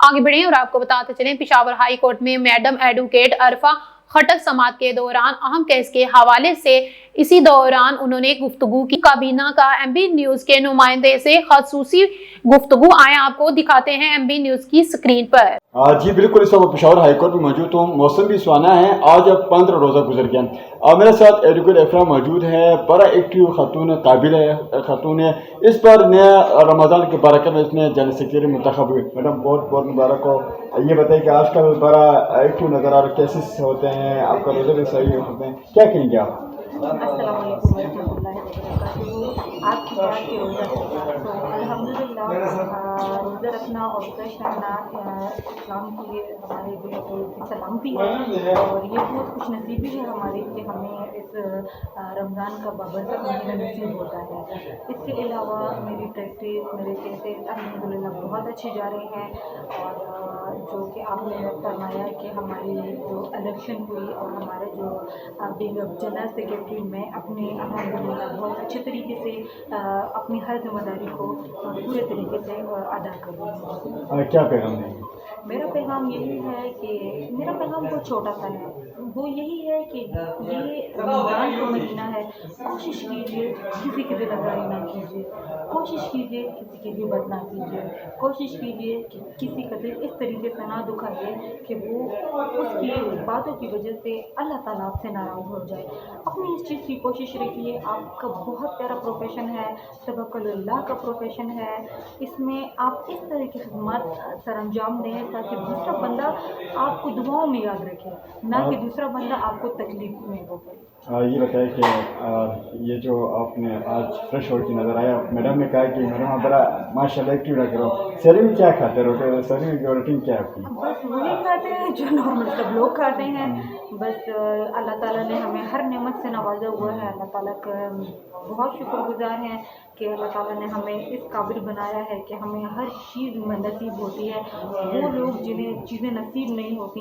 आगे बढ़े और आपको बताते चलें, पेशावर हाई कोर्ट में मैडम एडवोकेट अरफा खटक समात के दौरान अहम केस के हवाले से इसी दौरान उन्होंने गुफ्तगू की। काबीना का एमबी न्यूज के नुमाइंदे से खसूसी गुफ्तगू आए आपको दिखाते हैं एमबी न्यूज की स्क्रीन पर। जी बिल्कुल, इस वक्त पेशावर हाई कोर्ट में मौजूद हूँ। मौसम भी सुहाना है। आज अब 15 रोज़ा गुजर गया। मेरे साथ एडवोकेट अफरा मौजूद है, बड़ा एक्टिव खातून, काबिल खातून है। इस पर नया रमज़ान के बरकत में इसने जनरल सेक्रेटरी मुंतखब हुए। मैडम बहुत बहुत मुबारक हो। ये बताइए कि आजकल बड़ा एक्टिव नज़र आ रहा, केसेस होते हैं, आपका रोज़ा भी सही होते हैं, क्या कहेंगे आप? अस्सलाम वालेकुम वरहमतुल्लाहि वबरकातुहू। आपकी बात की रोज़ा तो अल्हम्दुलिल्लाह, रोज़ा रखना और कश रहना इस्लाम की हमारे जो सलामती है, और ये बहुत खुश नसीबी है हमारी कि हमें इस रमज़ान का बाबरकत महीना नसीब होता है। इसके अलावा मेरी प्रैक्टिस, मेरे केसेस अल्हम्दुलिल्लाह बहुत अच्छे जा रहे हैं। और जो कि आपने फरमाया कि हमारी जो इलेक्शन हुई और हमारे जो जनरल सेक्रेटरी, मैं अपने अल्हम्दुलिल्लाह बहुत अच्छे तरीके से अपनी हर जिम्मेदारी को पूरे तरीके से अदा कर रही हूँ। क्या पैगाम देंगे? मेरा पैगाम यही है कि मेरा पैगाम बहुत छोटा सा है, वो यही है कि ये रमज़ान का महीना है। कोशिश कीजिए किसी की दिलआज़ारी ना कीजिए, कोशिश कीजिए किसी की गिबत ना कीजिए, कोशिश कीजिए कि किसी का दिल इस तरीके से ना दुखाइए कि वो उसकी बातों की वजह से अल्लाह ताला आपसे नाराज़ हो जाए। अपनी इस चीज़ की कोशिश रखिए। आपका बहुत प्यारा प्रोफेशन है, तवक्कुलुल्लाह का प्रोफेशन है। इसमें आप इस तरह की खिदमत सरअंजाम दें ताकि दूसरा बंदा आपको दुआओं में याद रखे, ना कि दूसरा बंदा आपको तकलीफ में हो। ये बताइए कि ये जो आपने आज फ्रेश होकर की नज़र आया, मैडम ने कहा कि मैडम आप बड़ा माशाल्लाह एक्टिव लग रहे हो। शहरी में क्या खाते हो? शहरी में जो रूटीन क्या है आपकी? बस वही खाते हैं जो नॉर्मल सब लोग खाते हैं। बस अल्लाह ताला ने हमें हर नेमत से नवाजा हुआ है। अल्लाह ताला का बहुत शुक्रगुजार हैं कि अल्लाह ताला ने हमें इस काबिल बनाया है कि हमें हर चीज़ नसीब होती है। वो लोग जिन्हें चीज़ें नसीब नहीं होती हैं